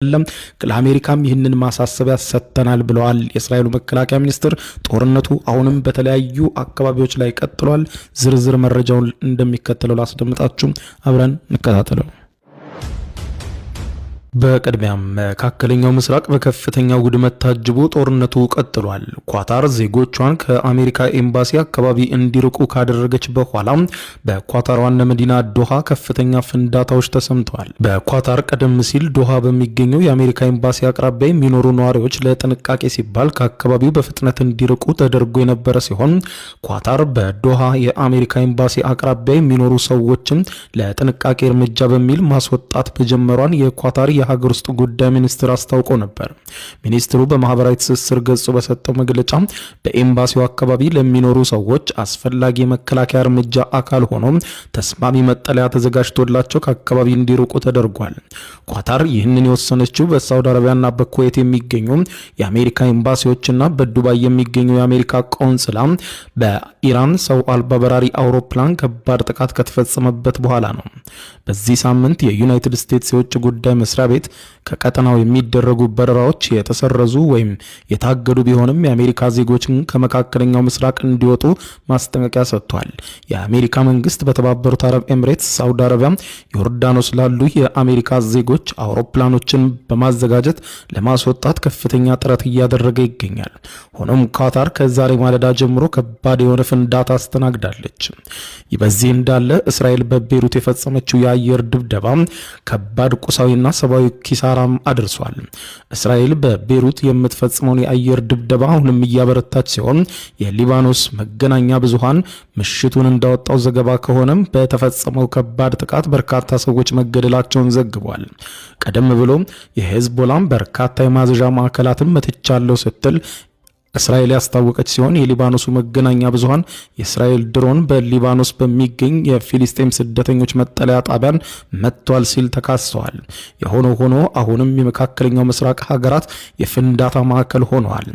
ለአሜሪካም ይህንን ማሳሰቢያ ሰጥተናል ብለዋል። የእስራኤሉ መከላከያ ሚኒስትር ጦርነቱ አሁንም በተለያዩ አካባቢዎች ላይ ቀጥሏል። ዝርዝር መረጃውን እንደሚከተለው ላስደምጣችሁ፣ አብረን እንከታተለው። በቅድሚያም መካከለኛው ምስራቅ በከፍተኛ ውድመት ታጅቦ ጦርነቱ ቀጥሏል። ኳታር ዜጎቿን ከአሜሪካ ኤምባሲ አካባቢ እንዲርቁ ካደረገች በኋላ በኳታር ዋና መዲና ዶሃ ከፍተኛ ፍንዳታዎች ተሰምተዋል። በኳታር ቀደም ሲል ዶሃ በሚገኘው የአሜሪካ ኤምባሲ አቅራቢያ የሚኖሩ ነዋሪዎች ለጥንቃቄ ሲባል ከአካባቢው በፍጥነት እንዲርቁ ተደርጎ የነበረ ሲሆን ኳታር በዶሃ የአሜሪካ ኤምባሲ አቅራቢያ የሚኖሩ ሰዎችን ለጥንቃቄ እርምጃ በሚል ማስወጣት መጀመሯን የኳታር የሀገር ውስጥ ጉዳይ ሚኒስትር አስታውቆ ነበር። ሚኒስትሩ በማህበራዊ ትስስር ገጹ በሰጠው መግለጫ በኤምባሲው አካባቢ ለሚኖሩ ሰዎች አስፈላጊ የመከላከያ እርምጃ አካል ሆኖ ተስማሚ መጠለያ ተዘጋጅቶላቸው ከአካባቢ እንዲርቁ ተደርጓል። ኳታር ይህንን የወሰነችው በሳውዲ አረቢያና በኩዌት የሚገኙ የአሜሪካ ኤምባሲዎችና በዱባይ የሚገኙ የአሜሪካ ቆንስላ በኢራን ሰው አልባ በራሪ አውሮፕላን ከባድ ጥቃት ከተፈጸመበት በኋላ ነው። በዚህ ሳምንት የዩናይትድ ስቴትስ የውጭ ጉዳይ መስሪያ ቤት ከቀጠናው የሚደረጉ በረራዎች የተሰረዙ ወይም የታገዱ ቢሆንም የአሜሪካ ዜጎችን ከመካከለኛው ምስራቅ እንዲወጡ ማስጠንቀቂያ ሰጥቷል። የአሜሪካ መንግስት በተባበሩት አረብ ኤምሬትስ፣ ሳውዲ አረቢያ፣ ዮርዳኖስ ላሉ የአሜሪካ ዜጎች አውሮፕላኖችን በማዘጋጀት ለማስወጣት ከፍተኛ ጥረት እያደረገ ይገኛል። ሆኖም ኳታር ከዛሬ ማለዳ ጀምሮ ከባድ የሆነ ፍንዳታ አስተናግዳለች። በዚህ እንዳለ እስራኤል በቤሩት የፈጸመችው የአየር ድብደባ ከባድ ቁሳዊና ሰብአዊ ኪሳራም አድርሷል። እስራኤል በቤሩት የምትፈጽመውን የአየር ድብደባ አሁንም እያበረታች ሲሆን የሊባኖስ መገናኛ ብዙሃን ምሽቱን እንዳወጣው ዘገባ ከሆነም በተፈጸመው ከባድ ጥቃት በርካታ ሰዎች መገደላቸውን ዘግቧል። ቀደም ብሎ የሄዝቦላም በርካታ የማዘዣ ማዕከላትን መትቻለሁ ስትል እስራኤል ያስታወቀች ሲሆን የሊባኖሱ መገናኛ ብዙሃን የእስራኤል ድሮን በሊባኖስ በሚገኝ የፊሊስጤም ስደተኞች መጠለያ ጣቢያን መጥቷል ሲል ተካሰዋል። የሆነው ሆኖ አሁንም የመካከለኛው ምስራቅ ሀገራት የፍንዳታ ማዕከል ሆነዋል።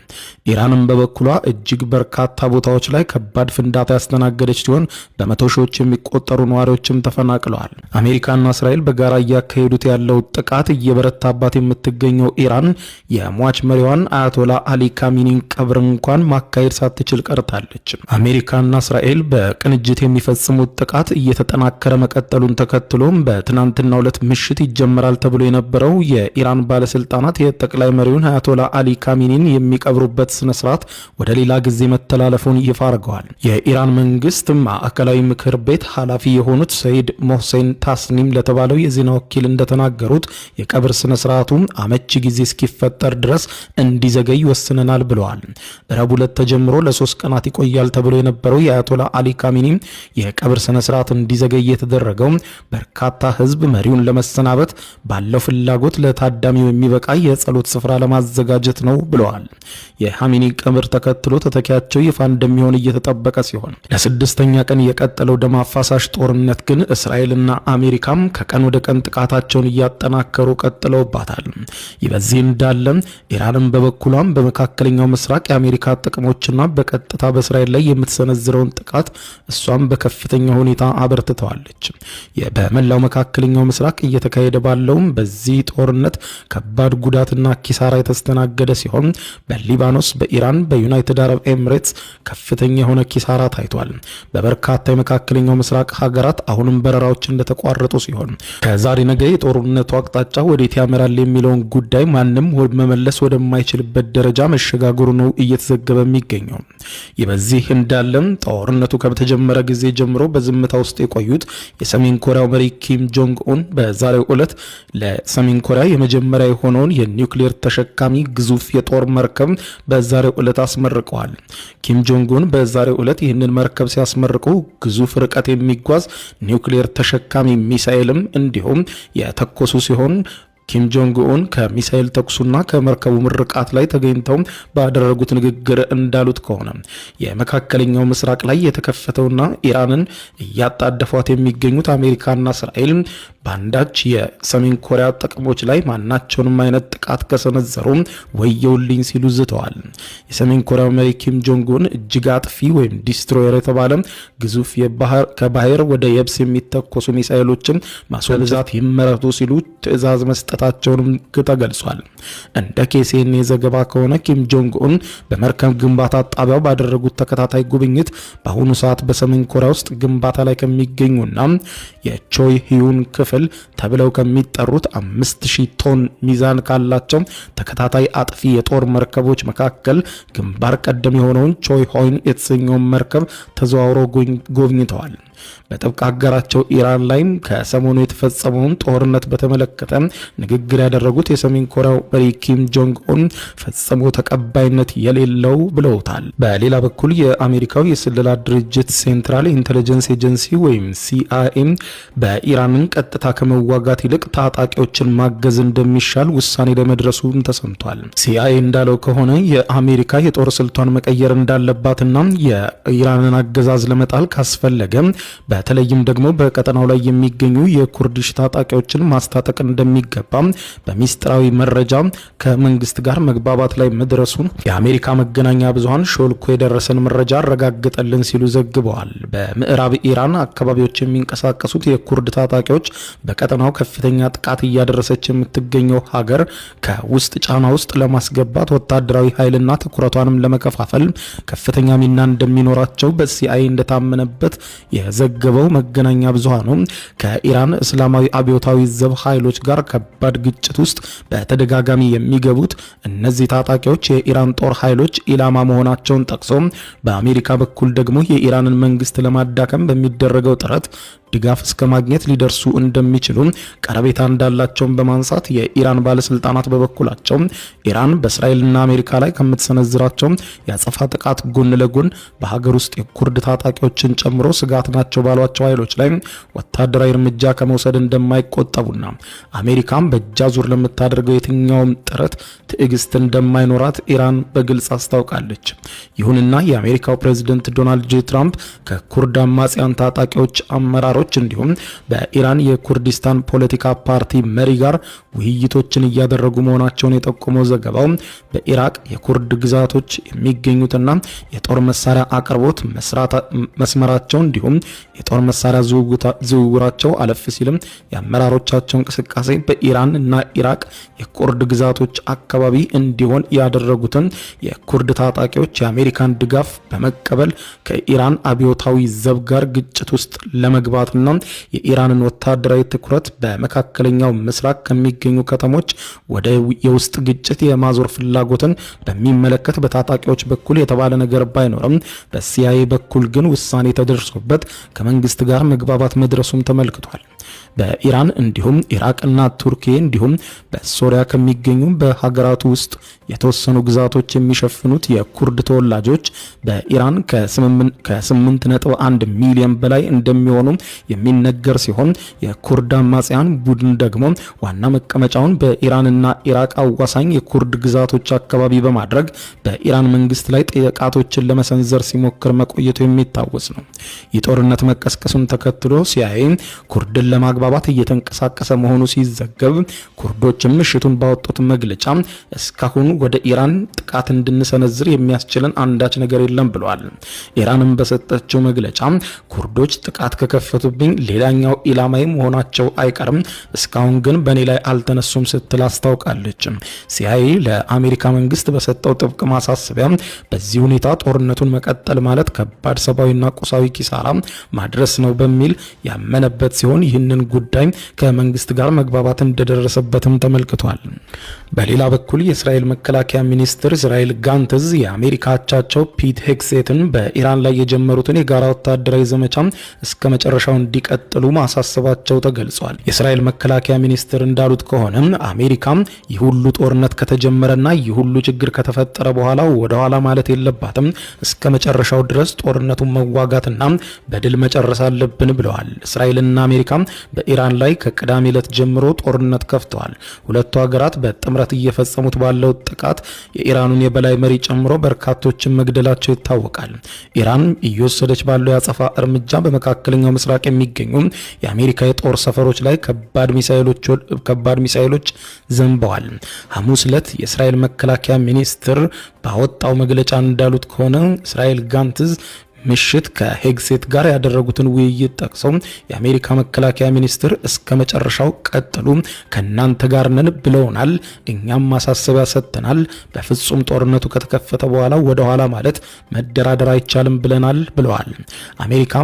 ኢራንም በበኩሏ እጅግ በርካታ ቦታዎች ላይ ከባድ ፍንዳታ ያስተናገደች ሲሆን በመቶ ሺዎች የሚቆጠሩ ነዋሪዎችም ተፈናቅለዋል። አሜሪካና እስራኤል በጋራ እያካሄዱት ያለው ጥቃት እየበረታባት የምትገኘው ኢራን የሟች መሪዋን አያቶላ አሊ ካሚኒን ቀብር እንኳን ማካሄድ ሳትችል ቀርታለች። አሜሪካና እስራኤል በቅንጅት የሚፈጽሙት ጥቃት እየተጠናከረ መቀጠሉን ተከትሎም በትናንትናው ዕለት ምሽት ይጀምራል ተብሎ የነበረው የኢራን ባለስልጣናት የጠቅላይ መሪውን አያቶላ አሊ ካሚኒን የሚቀብሩበት ስነ ስርዓት ወደ ሌላ ጊዜ መተላለፉን ይፋ አድርገዋል። የኢራን መንግስት ማዕከላዊ ምክር ቤት ኃላፊ የሆኑት ሰይድ ሞህሴን ታስኒም ለተባለው የዜና ወኪል እንደተናገሩት የቀብር ስነ ስርዓቱ አመቺ ጊዜ እስኪፈጠር ድረስ እንዲዘገይ ወስነናል ብለዋል። ረቡዕ ዕለት ተጀምሮ ለ3 ቀናት ይቆያል ተብሎ የነበረው የአያቶላ አሊ ካሚኒ የቀብር ስነ ስርዓት እንዲዘገይ የተደረገው በርካታ ህዝብ መሪውን ለመሰናበት ባለው ፍላጎት ለታዳሚው የሚበቃ የጸሎት ስፍራ ለማዘጋጀት ነው ብለዋል። የካሚኒ ቀብር ተከትሎ ተተኪያቸው ይፋ እንደሚሆን እየተጠበቀ ሲሆን ለስድስተኛ ቀን የቀጠለው ደም አፋሳሽ ጦርነት ግን እስራኤልና አሜሪካም ከቀን ወደ ቀን ጥቃታቸውን እያጠናከሩ ቀጥለውባታል። በዚህ እንዳለ ኢራንም በበኩሏም በመካከለኛው ምስራቅ የአሜሪካ ጥቅሞችና በቀጥታ በእስራኤል ላይ የምትሰነዝረውን ጥቃት እሷም በከፍተኛ ሁኔታ አበርትተዋለች። በመላው መካከለኛው ምስራቅ እየተካሄደ ባለው በዚህ ጦርነት ከባድ ጉዳትና ኪሳራ የተስተናገደ ሲሆን በሊባኖስ፣ በኢራን፣ በዩናይትድ አረብ ኤምሬትስ ከፍተኛ የሆነ ኪሳራ ታይቷል። በበርካታ የመካከለኛው ምስራቅ ሀገራት አሁንም በረራዎች እንደተቋረጡ ሲሆን ከዛሬ ነገ የጦርነቱ አቅጣጫ ወዴት ያመራል የሚለውን ጉዳይ ማንም መመለስ ወደማይችልበት ደረጃ መሸጋገሩ ነው እየተዘገበ የሚገኘው። በዚህ እንዳለም ጦርነቱ ከተጀመረ ጊዜ ጀምሮ በዝምታ ውስጥ የቆዩት የሰሜን ኮሪያው መሪ ኪም ጆንግ ኡን በዛሬው ዕለት ለሰሜን ኮሪያ የመጀመሪያ የሆነውን የኒውክሌር ተሸካሚ ግዙፍ የጦር መርከብ በዛሬው ዕለት አስመርቀዋል። ኪም ጆንግ ኡን በዛሬው ዕለት ይህንን መርከብ ሲያስመርቁ ግዙፍ ርቀት የሚጓዝ ኒውክሌር ተሸካሚ ሚሳኤልም እንዲሁም የተኮሱ ሲሆን ኪም ጆንግ ኡን ከሚሳኤል ተኩሱና ከመርከቡ ምርቃት ላይ ተገኝተው ባደረጉት ንግግር እንዳሉት ከሆነ የመካከለኛው ምስራቅ ላይ የተከፈተውና ኢራንን እያጣደፏት የሚገኙት አሜሪካና እስራኤል በአንዳች የሰሜን ኮሪያ ጥቅሞች ላይ ማናቸውንም አይነት ጥቃት ከሰነዘሩ ወየውልኝ ሲሉ ዝተዋል። የሰሜን ኮሪያው መሪ ኪም ጆንግ ኡን እጅግ አጥፊ ወይም ዲስትሮየር የተባለ ግዙፍ ከባህር ወደ የብስ የሚተኮሱ ሚሳኤሎችን ማስወንዛት ይመረቱ ሲሉ ትዕዛዝ መስጠታቸውንም ተገልጿል። እንደ ኬሲኤንኤ ዘገባ ከሆነ ኪም ጆንግ ኡን በመርከብ ግንባታ ጣቢያው ባደረጉት ተከታታይ ጉብኝት በአሁኑ ሰዓት በሰሜን ኮሪያ ውስጥ ግንባታ ላይ ከሚገኙና የቾይ ሂዩን ክፍል ተብለው ከሚጠሩት 5000 ቶን ሚዛን ካላቸው ተከታታይ አጥፊ የጦር መርከቦች መካከል ግንባር ቀደም የሆነውን ቾይ ሆይን የተሰኘውን መርከብ ተዘዋውረው ጎብኝተዋል። በጥብቅ አጋራቸው ኢራን ላይም ከሰሞኑ የተፈጸመውን ጦርነት በተመለከተ ንግግር ያደረጉት የሰሜን ኮሪያው መሪ ኪም ጆንግ ኡን ፈጽሞ ተቀባይነት የሌለው ብለውታል። በሌላ በኩል የአሜሪካው የስለላ ድርጅት ሴንትራል ኢንተለጀንስ ኤጀንሲ ወይም ሲአይኤ በኢራንን ቀጥታ ከመዋጋት ይልቅ ታጣቂዎችን ማገዝ እንደሚሻል ውሳኔ ለመድረሱም ተሰምቷል። ሲአይኤ እንዳለው ከሆነ የአሜሪካ የጦር ስልቷን መቀየር እንዳለባትና የኢራንን አገዛዝ ለመጣል ካስፈለገ በተለይም ደግሞ በቀጠናው ላይ የሚገኙ የኩርዲሽ ታጣቂዎችን ማስታጠቅ እንደሚገባ በሚስጥራዊ መረጃ ከመንግስት ጋር መግባባት ላይ መድረሱን የአሜሪካ መገናኛ ብዙሃን ሾልኮ የደረሰን መረጃ አረጋግጠልን ሲሉ ዘግበዋል። በምዕራብ ኢራን አካባቢዎች የሚንቀሳቀሱት የኩርድ ታጣቂዎች በቀጠናው ከፍተኛ ጥቃት እያደረሰች የምትገኘው ሀገር ከውስጥ ጫና ውስጥ ለማስገባት ወታደራዊ ኃይልና ትኩረቷንም ለመከፋፈል ከፍተኛ ሚና እንደሚኖራቸው በሲአይኤ እንደታመነበት የዘገበው መገናኛ ብዙሃኑ ከኢራን እስላማዊ አብዮታዊ ዘብ ኃይሎች ጋር ከባድ ግጭት ውስጥ በተደጋጋሚ የሚገቡት እነዚህ ታጣቂዎች የኢራን ጦር ኃይሎች ኢላማ መሆናቸውን ጠቅሶ በአሜሪካ በኩል ደግሞ የኢራንን መንግስት ለማዳከም በሚደረገው ጥረት ድጋፍ እስከ ማግኘት ሊደርሱ እንደሚችሉ ቀረቤታ እንዳላቸውን በማንሳት የኢራን ባለስልጣናት በበኩላቸው ኢራን በእስራኤልና አሜሪካ ላይ ከምትሰነዝራቸው የአጸፋ ጥቃት ጎን ለጎን በሀገር ውስጥ የኩርድ ታጣቂዎችን ጨምሮ ስጋት ናቸው ባሏቸው ኃይሎች ላይ ወታደራዊ እርምጃ ከመውሰድ እንደማይቆጠቡና አሜሪካም በእጃዙር ለምታደርገው የትኛውም ጥረት ትዕግስት እንደማይኖራት ኢራን በግልጽ አስታውቃለች። ይሁንና የአሜሪካው ፕሬዝዳንት ዶናልድ ጄ ትራምፕ ከኩርድ አማጽያን ታጣቂዎች አመራሮች እንዲሁም በኢራን የኩርዲስታን ፖለቲካ ፓርቲ መሪ ጋር ውይይቶችን እያደረጉ መሆናቸውን የጠቆመው ዘገባው በኢራቅ የኩርድ ግዛቶች የሚገኙትና የጦር መሳሪያ አቅርቦት መስመራቸው እንዲሁም የጦር መሳሪያ ዝውውራቸው አለፍ ሲልም የአመራሮቻቸው እንቅስቃሴ በኢራን እና ኢራቅ የኩርድ ግዛቶች አካባቢ እንዲሆን ያደረጉትን የኩርድ ታጣቂዎች የአሜሪካን ድጋፍ በመቀበል ከኢራን አብዮታዊ ዘብ ጋር ግጭት ውስጥ ለመግባት የኢራንን ወታደራዊ ትኩረት በመካከለኛው ምስራቅ ከሚገኙ ከተሞች ወደ የውስጥ ግጭት የማዞር ፍላጎትን በሚመለከት በታጣቂዎች በኩል የተባለ ነገር ባይኖርም በሲአይኤ በኩል ግን ውሳኔ ተደርሶበት ከመንግስት ጋር መግባባት መድረሱም ተመልክቷል። በኢራን እንዲሁም ኢራቅና ቱርኪያ እንዲሁም በሶሪያ ከሚገኙ በሀገራቱ ውስጥ የተወሰኑ ግዛቶች የሚሸፍኑት የኩርድ ተወላጆች በኢራን ከ8.1 ሚሊዮን በላይ እንደሚሆኑ የሚነገር ሲሆን የኩርድ አማጽያን ቡድን ደግሞ ዋና መቀመጫውን በኢራንና ኢራቅ አዋሳኝ የኩርድ ግዛቶች አካባቢ በማድረግ በኢራን መንግስት ላይ ጥቃቶችን ለመሰንዘር ሲሞክር መቆየቱ የሚታወስ ነው። የጦርነት መቀስቀሱን ተከትሎ ሲአይኤ ኩርድን ለማግባባት እየተንቀሳቀሰ መሆኑ ሲዘገብ ኩርዶችም ምሽቱን ባወጡት መግለጫ እስካሁን ወደ ኢራን ጥቃት እንድንሰነዝር የሚያስችለን አንዳች ነገር የለም ብለዋል። ኢራንም በሰጠችው መግለጫ ኩርዶች ጥቃት ከከፈቱብኝ ሌላኛው ኢላማይ መሆናቸው አይቀርም፣ እስካሁን ግን በኔ ላይ አልተነሱም ስትል አስታውቃለች። ሲአይኤ ለአሜሪካ መንግስት በሰጠው ጥብቅ ማሳሰቢያ በዚህ ሁኔታ ጦርነቱን መቀጠል ማለት ከባድ ሰብአዊና ቁሳዊ ኪሳራ ማድረስ ነው በሚል ያመነበት ሲሆን ይህንን ጉዳይ ከመንግስት ጋር መግባባት እንደደረሰበትም ተመልክቷል። በሌላ በኩል የእስራኤል መከላከያ ሚኒስትር እስራኤል ጋንትዝ የአሜሪካ አቻቸው ፒት ሄግሴትን በኢራን ላይ የጀመሩትን የጋራ ወታደራዊ ዘመቻ እስከ መጨረሻው እንዲቀጥሉ ማሳሰባቸው ተገልጿል። የእስራኤል መከላከያ ሚኒስትር እንዳሉት ከሆነ አሜሪካ ይህ ሁሉ ጦርነት ከተጀመረና ይህ ሁሉ ችግር ከተፈጠረ በኋላ ወደ ኋላ ማለት የለባትም፣ እስከ መጨረሻው ድረስ ጦርነቱን መዋጋትና በድል መጨረስ አለብን ብለዋል። እስራኤልና አሜሪካ በኢራን ላይ ከቅዳሜ ዕለት ጀምሮ ጦርነት ከፍተዋል። ሁለቱ ሀገራት በጥምረት ሀገራት እየፈጸሙት ባለው ጥቃት የኢራኑን የበላይ መሪ ጨምሮ በርካቶችን መግደላቸው ይታወቃል። ኢራን እየወሰደች ባለው የአጸፋ እርምጃ በመካከለኛው ምስራቅ የሚገኙ የአሜሪካ የጦር ሰፈሮች ላይ ከባድ ሚሳኤሎች ዘንበዋል። ሐሙስ ዕለት የእስራኤል መከላከያ ሚኒስትር ባወጣው መግለጫ እንዳሉት ከሆነ እስራኤል ጋንትዝ ምሽት ከሄግሴት ጋር ያደረጉትን ውይይት ጠቅሰው የአሜሪካ መከላከያ ሚኒስትር እስከ መጨረሻው ቀጥሉ፣ ከናንተ ጋር ነን ብለውናል፣ እኛም ማሳሰቢያ ሰጥተናል፣ በፍጹም ጦርነቱ ከተከፈተ በኋላ ወደ ኋላ ማለት መደራደር አይቻልም ብለናል ብለዋል። አሜሪካ